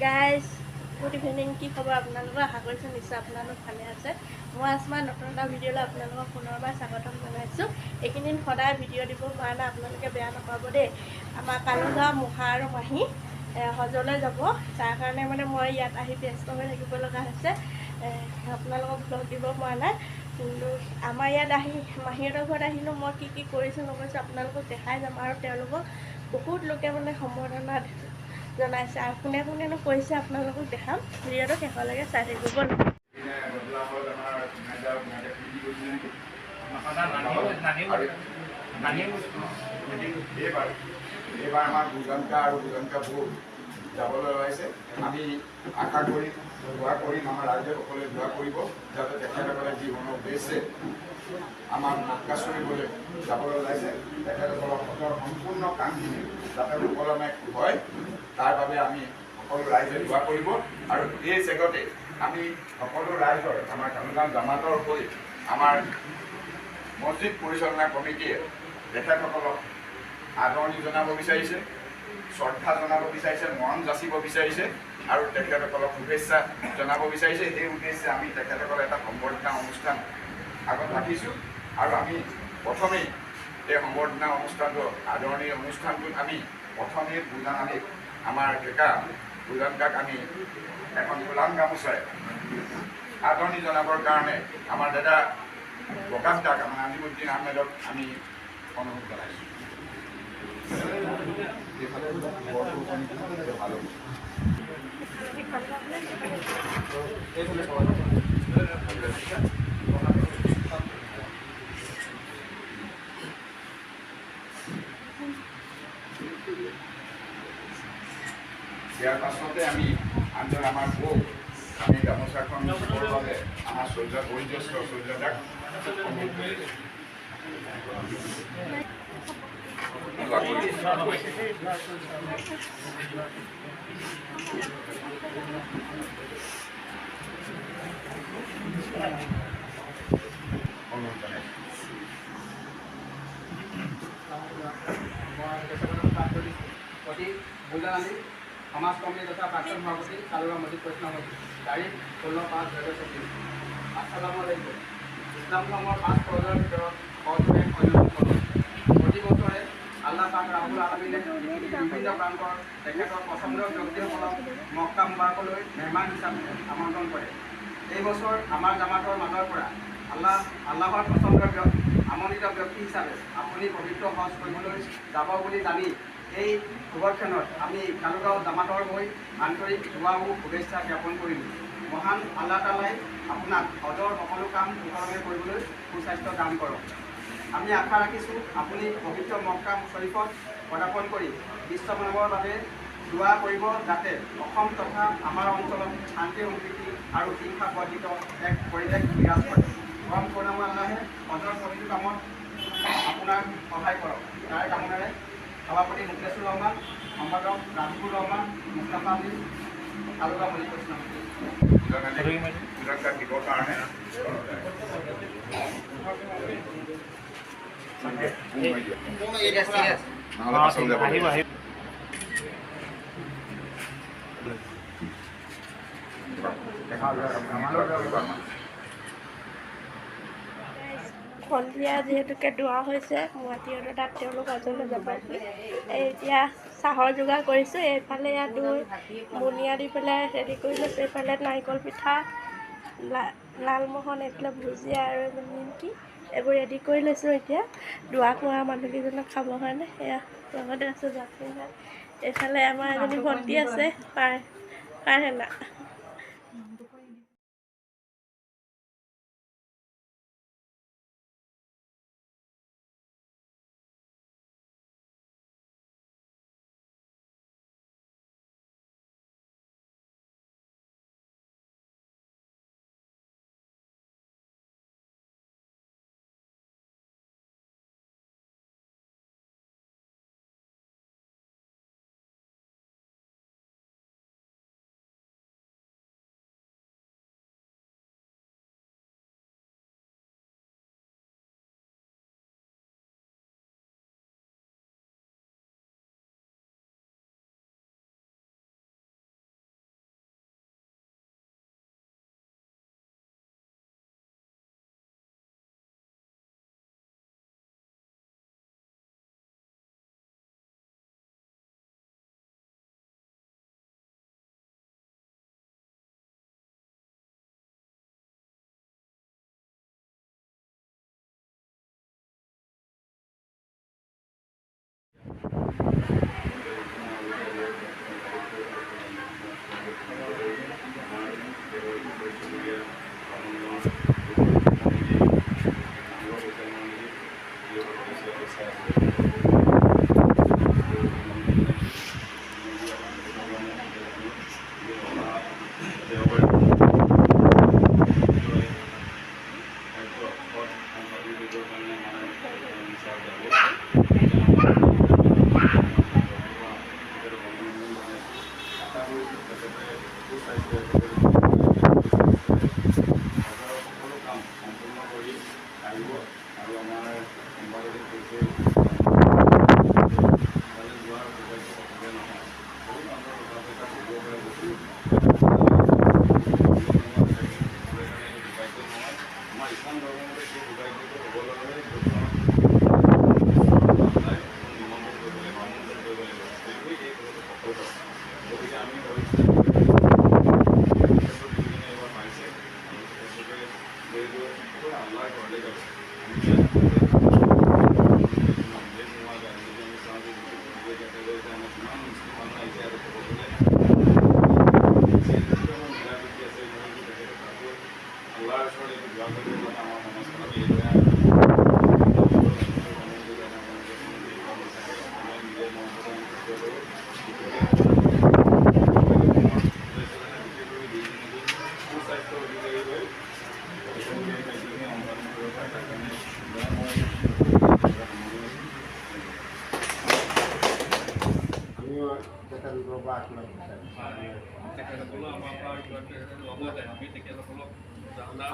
Guys good evening. কি খবৰ আপোনালোকৰ? আশা কৰিছোঁ নিশ্চয় আপোনালোক ভালে আছে। মই আচমা নতুন এটা ভিডিঅ'লৈ আপোনালোকক পুনৰবাৰ স্বাগতম জনাইছোঁ। এইকেইদিন সদায় ভিডিঅ' দিব পৰা নাই, আপোনালোকে বেয়া নাপাব দেই। আমাৰ কালুগাঁও মহা আৰু মাহী হজলৈ যাব, তাৰ কাৰণে মানে মই ইয়াত আহি ব্যস্ত হৈ থাকিব লগা হৈছে। আপোনালোকক ব্লগ দিব পৰা নাই, কিন্তু আমাৰ ইয়াত আহি মাহীহঁতৰ ঘৰত আহিলোঁ। মই কি কি কৰিছোঁ নকৰিছোঁ আপোনালোকক দেখাই যাম, আৰু তেওঁলোকক বহুত লোকে মানে সম্বৰ্ধনা জনাইছে, আৰু কোনে কোনেনো কৈছে আপোনালোকক দেখাম। ভিডিঅ'টো শেষলৈকে চাই থাকিব। এইবাৰ আমাৰ বুজনকা আৰু বুজনকা বৌ যাবলৈ ওলাইছে। আমি আশা কৰি দোৱা কৰিম, আমাৰ ৰাইজে সকলোৱে দোৱা কৰিব যাতে তেখেতসকলে জীৱনৰ উদ্দেশ্যে আমাৰ নাটকাচৰিবলৈ যাবলৈ ওলাইছে। তেখেতসকলৰ সতৰ সম্পূৰ্ণ কামখিনি যাতে সুকলমে হয়, তাৰ বাবে আমি সকলো ৰাইজে দোৱা কৰিব। আৰু এই চেগতে আমি সকলো ৰাইজৰ আমাৰ কালুগাঁও জামাতৰ হৈ আমাৰ মছজিদ পৰিচালনা কমিটিয়ে তেখেতসকলক আদৰণি জনাব বিচাৰিছে, শ্ৰদ্ধা জনাব বিচাৰিছে, মৰম যাচিব বিচাৰিছে আৰু তেখেতসকলক শুভেচ্ছা জনাব বিচাৰিছে। সেই উদ্দেশ্যে আমি তেখেতসকলৰ এটা সম্বৰ্ধনা অনুষ্ঠান আগত ৰাখিছোঁ। আৰু আমি প্ৰথমেই এই সম্বৰ্ধনা অনুষ্ঠানটো আদৰণি অনুষ্ঠানটোত আমি প্ৰথমেই বুজান আলিক আমাৰ ডেকা বুজনকাক আমি এখন গোলাম গামোচাৰে আদৰণি জনাবৰ কাৰণে আমাৰ দাদা প্ৰকাশ দাক, আমাৰ আজিমুদ্দিন আহমেদক আমি অনুৰোধ জনাইছোঁ। ইয়াৰ পাছতে আমি আনজন আমাৰ বৌ আমি গামোচাখন দিবৰ বাবে আমাৰ বয়োজ্যেষ্ঠ চৰ্যাদাক অনুৰোধ জনাইছোঁ। বুজান আলী সমাজ কমিটি তথা প্ৰাক্তন সভাপতি কালুগাঁও মছজিদ পৰিচালনা সমিতি, তাৰিখ 16/5/2024। আসসালামু আলাইকুম। ইছলাম ধৰ্মৰ 5 ফৰজৰ ভিতৰত হজটোৱে অন্যতম ফৰজ। প্ৰতি বছৰে আল্লাহ পাক ৰাব্বুল আলামিনে পৃথিৱীৰ বিভিন্ন প্ৰান্তৰ তেখেতৰ পচন্দৰ ব্যক্তিসকলক মক্কা মুবাৰকলৈ মেহমান হিচাপে আমন্ত্ৰণ কৰে। এই বছৰ আমাৰ জামাতৰ মাজৰ পৰা আল্লাহৰ পচন্দৰ আমন্ত্ৰিত ব্যক্তি হিচাপে আপুনি পবিত্ৰ হজ কৰিবলৈ যাব বুলি জানি এই শুভক্ষণত আমি কালুগাঁও জামাতৰ হৈ আন্তৰিক দোৱা আৰু শুভেচ্ছা জ্ঞাপন কৰিলোঁ। মহান আল্লাহ তালাই আপোনাক হজৰ সকলো কাম সুকলমে কৰিবলৈ সুস্বাস্থ্য দান কৰক। আমি আশা ৰাখিছোঁ আপুনি পবিত্ৰ মক্কা শ্বৰীফত পদাৰ্পণ কৰি বিশ্বমানৱৰ বাবে দোৱা কৰিব, যাতে অসম তথা আমাৰ অঞ্চলত শান্তি সম্প্ৰীতি আৰু হিংসা বৰ্জিত এক পৰিৱেশ বিৰাজ কৰে। পৰম কৰুণাময় আল্লাহে হজৰ প্ৰতিটো কামত আপোনাক সহায় কৰক। তাৰ কামনাৰে সভাপতি মুকেশুৰ ৰহমান, সম্পাদক ৰাজিবুৰ ৰহমান, মুস্তাফা আলী, কালুগাঁও মছজিদ পৰিচালনা বুজনকাক দিবৰ কাৰণে সন্ধিয়া যিহেতুকে দোৱা হৈছে, মাটিহঁতৰ তাত তেওঁলোক হজলৈ যাব। এতিয়া চাহৰ যোগাৰ কৰিছোঁ। এইফালে ইয়াত দৈ বুনিয়া দি পেলাই ৰেডি কৰি লৈছোঁ। এইফালে নাৰিকল পিঠা, লালমোহন, এইফালে ভুজিয়া আৰু নিমকি, এইবোৰ ৰেডি কৰি লৈছোঁ। এতিয়া দোৱা কৰা মানুহকেইজনক খাবৰ কাৰণে সেয়া লগতে আছোঁ জাচিন। এইফালে আমাৰ এজনী ভণ্টি আছে, পাৰহেনা।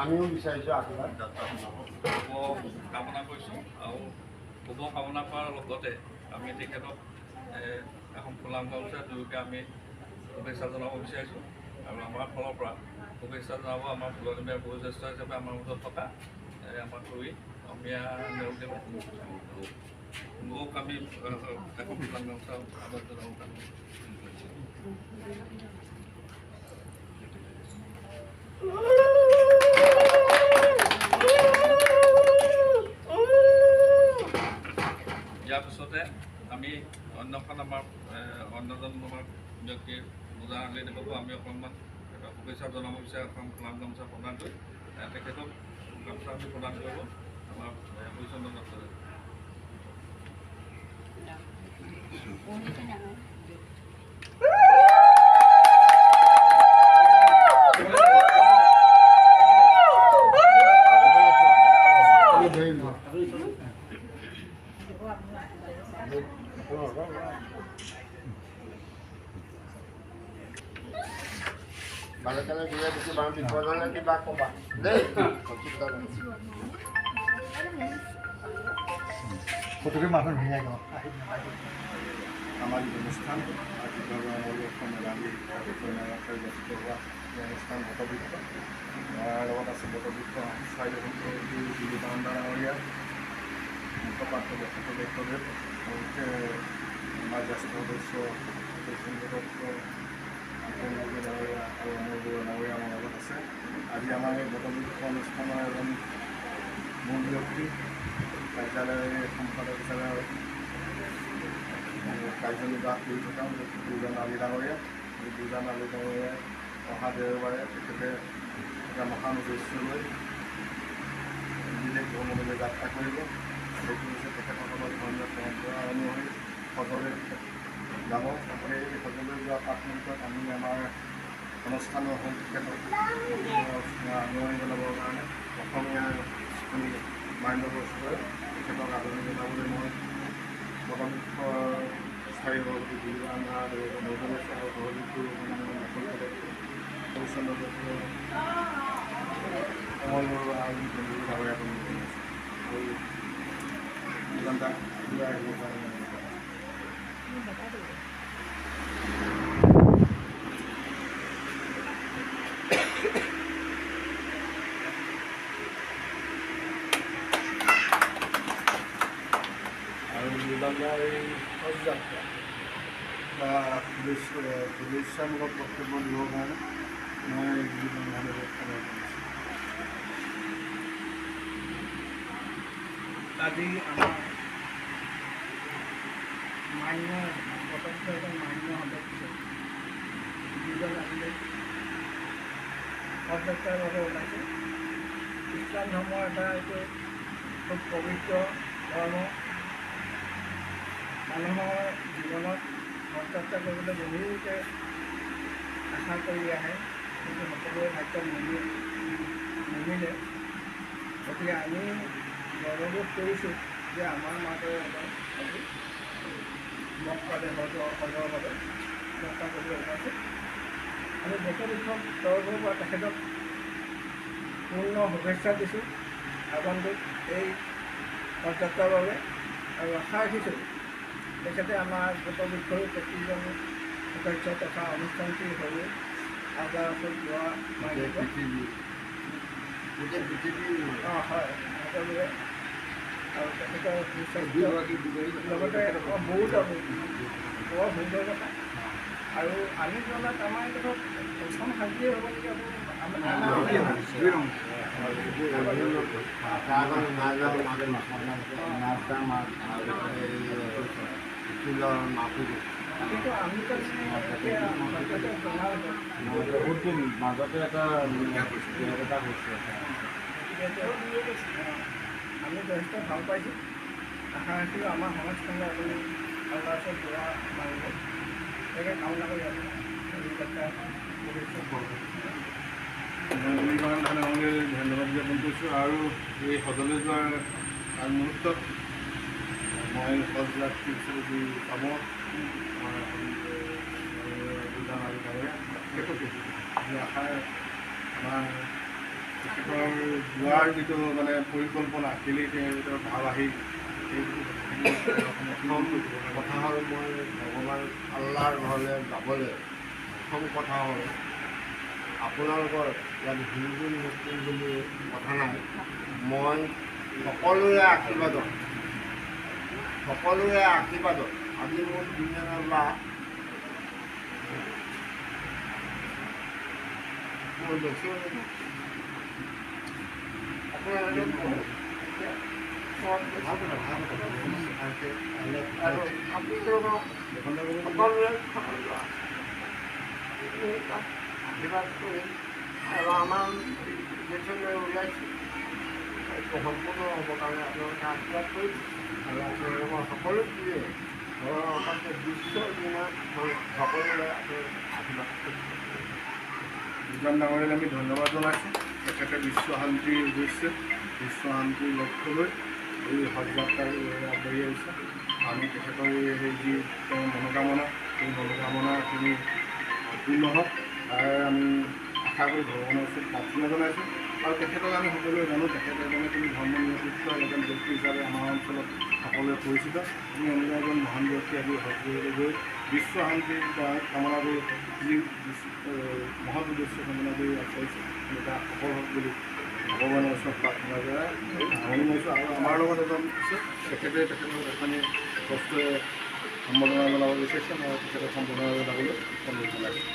আমিও বিচাৰিছোঁ আশীৰ্বাদ কামনা কৰিছোঁ আৰু শুভ কামনা কৰাৰ লগতে আমি তেখেতক এখন ফুলাম গামোচা দুয়োকে আমি শুভেচ্ছা জনাব বিচাৰিছোঁ আৰু আমাৰ ফালৰ পৰা শুভেচ্ছা জনাব আমাৰ ফুলনিমীয়া বয়োজ্যেষ্ঠ হিচাপে আমাৰ মাজত থকা আমাৰ খুৰী অমীয়া নেওগে মোক আমি এখন ফুলাম গামোচা আদৰ জনাব কাৰণে ইয়াৰ পিছতে আমি অন্যখন আমাৰ অন্যজন আমাৰ ব্যক্তিৰ পূজা আনি দিবকো আমি অকণমান শুভেচ্ছা জনাব বিচাৰোঁ এখন ফুলাম গামোচা প্ৰদান কৰি তেখেতক গামোচা আমি প্ৰদান কৰিব আমাৰ হৰিচন্দ্ৰ দত্তৰে বালকালে ঘূৰাই দিছোঁ বাৰু বিপদলৈ কিবা ক'বা দেই ফটোকে মানুহ ধুনীয়াকৈ সামাজিক অনুষ্ঠান অসম মেধাৱী গঠিত হোৱা এই অনুষ্ঠান বটবৃক্ষ ইয়াৰ লগত আছে বটবৃক্ষ দিলীপানন্দ ডাঙৰীয়া মুখপাত্ৰ ব্যক্তিত্ব ব্যক্তিদেৱ আমাৰ জ্যেষ্ঠ সদস্য ডাঙৰীয়া আৰু অমৰ বৰুৱা ডাঙৰীয়া আমাৰ লগত আছে আজি আমাৰ এই বটবৃক্ষ অনুষ্ঠানৰ এজন মূল ব্যক্তি কাৰ্যালয়ৰ সম্পাদক হিচাপে কাৰ্যনিৰ্বাহ কৰি থকা দুজন আলি ডাঙৰীয়া এই দুজন আলি ডাঙৰীয়াই অহা দেওবাৰে তেখেতে এটা মহান উদ্দেশ্য লৈ বিদেশ ভ্ৰমণলৈ যাত্ৰা কৰিব সেইটো হৈছে তেখেতসকলৰ ধৰ্মীয় পৰম্পৰা অনুসৰি সকলোৱে যাব সকলোৱে সকলোৱে যোৱা 5 মিনিটত আমি আমাৰ অনুষ্ঠানৰ হ'ল তেখেতক আদৰণি জনাবৰ কাৰণে অসমীয়া মাইণ্ড বস্তুৰে তেখেতক আদৰণি জনাবলৈ মই বটবৃক্ষ স্থায়ী সভাপতি দিলীপানন্দ নৱজনে সভাপতিটো হৰিচন্দ্ৰ দত্ত অমল বৰুৱা আৰু ডাঙৰীয়া আৰু দুজনটা ওলাই আহিব কাৰণে আৰু দুজনটাৰ এই সদযাত্ৰা বা শুভেচ্ছামূলক বক্তব্য দিবৰ কাৰণে মই দুজন মানুহক সময় কৰিছোঁ আজি আমাৰ মান্য স্বতন্ত্ৰ এজন মান্য সদস্য যিজন আজিলৈ শৱযাত্ৰাৰ বাবে ওলাইছে। ইছলাম ধৰ্মৰ এটা এইটো খুব পবিত্ৰ ধৰ্ম। মানুহৰ জীৱনত শৱযাত্ৰা কৰিবলৈ বহুতে আশা কৰি আহে, কিন্তু সকলোৰে ভাগ্যত নিমিলে। গতিকে আমি গৌৰৱবোধ কৰিছোঁ যে আমাৰ মাজৰ এজন আজি মক্কা দেশৰ বাবে যাত্ৰা কৰিবলৈ ওলাইছে। আমি দেশ দেশৰ তৰফৰ পৰা তেখেতক পূৰ্ণ শুভেচ্ছা দিছোঁ আগন্তুক এই পদযাত্ৰাৰ বাবে, আৰু আশা ৰাখিছোঁ তেখেতে আমাৰ গোটবৃক্ষৰ প্ৰতিজন সদস্য তথা অনুষ্ঠানটিৰ হৈ আজাৰ যোৱা মাৰিব। হয়, সকলোৱে আৰু তেখেতৰ সুস্বাস্থ্য লগতে বহুত বৰ সুন্দৰ কথা। আৰু আমি জনাত আমাৰ ধৰক প্ৰথম সাজিয়ে হ'ব নেকি কিন্তু আমি বহুত দিন মাজতে এটা আমি যথেষ্ট ভাল পাইছোঁ। আশা ৰাখিলোঁ আমাৰ সমাজখনে আপুনি আল্লাহ ওচৰত যোৱা মাৰিব, তাকে কামনা কৰি আছোঁ। ধন্যবাদ জ্ঞাপন কৰিছোঁ। আৰু এই সদলৈ যোৱাৰ মুহূৰ্তত মই সদযাত্ৰী হিচাপে পাব আশাৰ আমাৰ তেখেতৰ যোৱাৰ যিটো মানে পৰিকল্পনা আছিলে তেওঁৰ ভাৱ আহি কথা হ'ল মই ভগৱান আল্লাহৰ ঘৰলৈ যাবলৈ প্ৰথম কথা হ'ল আপোনালোকৰ ইয়াত হিন্দু মুছলিম বুলি কথা নাই। মই সকলোৰে আশীৰ্বাদত আজি মোৰ দিনাল্লাহ মই বেছি আশীৰ্বাদ কৰি আৰু আমাৰ দেশলৈ ওলাইছোঁ সম্পূৰ্ণ হ'ব কাৰণে আপোনালোকে আশীৰ্বাদ কৰি আৰু আপোনালোকৰ সকলো দিয়ে ঘৰৰ বিশ্বৰ দিনত মই সকলোৰে আশীৰ্বাদ কৰিছোঁ। বিজন ডাঙৰীয়াক আমি ধন্যবাদ জনাইছোঁ। তেখেতে বিশ্ব শান্তিৰ উদ্দেশ্যে বিশ্ব শান্তিৰ লক্ষ্য লৈ এই সদযাত্ৰাৰ আগবাঢ়ি আহিছে। আমি তেখেতৰ সেই যি তেওঁৰ মনোকামনা, সেই মনোকামনাখিনি পূৰ্ণ হওক তাৰ আমি আশা কৰি ভগৱানৰ ওচৰত প্ৰাৰ্থনা জনাইছোঁ। আৰু তেখেতক আমি সকলোৱে জানো, তেখেত এজনে কোনো ধৰ্ম নিৰপেক্ষ এজন ব্যক্তি হিচাপে আমাৰ অঞ্চলত সকলোৱে পৰিচিত। আমি এনেকুৱা এজন মহান ব্যক্তি আজি সদলৈ গৈ বিশ্ব শান্তিৰ কামনা কৰি যি মহৎ উদ্দেশ্য কামনা কৰি আগবাঢ়িছে এটা সফল হওক বুলি ভগৱানৰ ওচৰত প্ৰাৰ্থনা কৰাই আৰম্ভ কৰিছোঁ। আৰু আমাৰ লগত এজন আছে, তেখেতে তেখেতৰ এখনি কষ্টৰে সম্বৰ্ধনা জনাব বিচাৰিছে। মই তেখেতক সম্বৰ্ধনা জনাবলৈ অনুৰোধ জনাইছোঁ।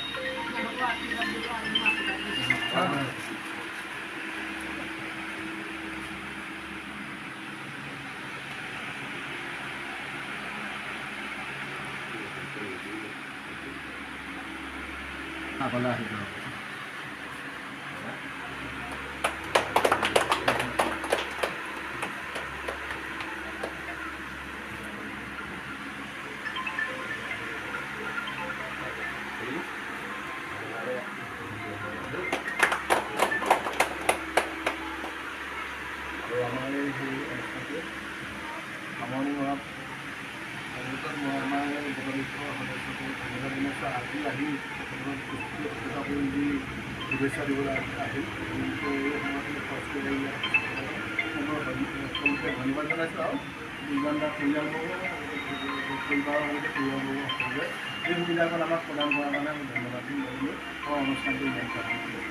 আগলৈ আহিব। আৰু আমাৰ এই অনুষ্ঠানটোৱে সামৰণি মৰাত মই আমাৰ গোটবৃক্ষৰ সদস্যসকলক ধন্যবাদ জনাইছোঁ। আজি আহি তেখেতক যি শুভেচ্ছা দিবলৈ আহিল এই সময়খিনি খৰচ কৰি সকলোকে ধন্যবাদ জনাইছোঁ। আৰু বিজনদাৰ পৰিয়ালবৰ্গ পৰিবাৰৰ লগতে পৰিয়ালবৰ্গ সকলোৱে এই সুবিধাকণ আমাক প্ৰদান কৰাৰ কাৰণে আমি ধন্যবাদ দিবলৈ অনুষ্ঠানটো ইমান কৰিছোঁ।